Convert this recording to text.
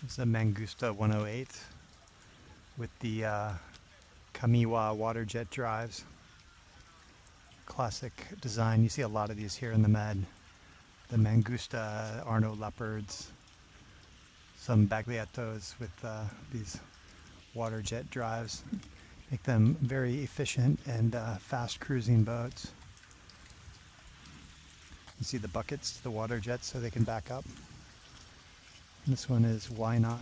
This is a Mangusta 108 with the Kamiwa water jet drives. Classic design. You see a lot of these here in the Med. The Mangusta Arno leopards, some Bagliettos with these water jet drives. Make them very efficient and fast cruising boats. You see the buckets, the water jets, so they can back up. And this one is Why Not?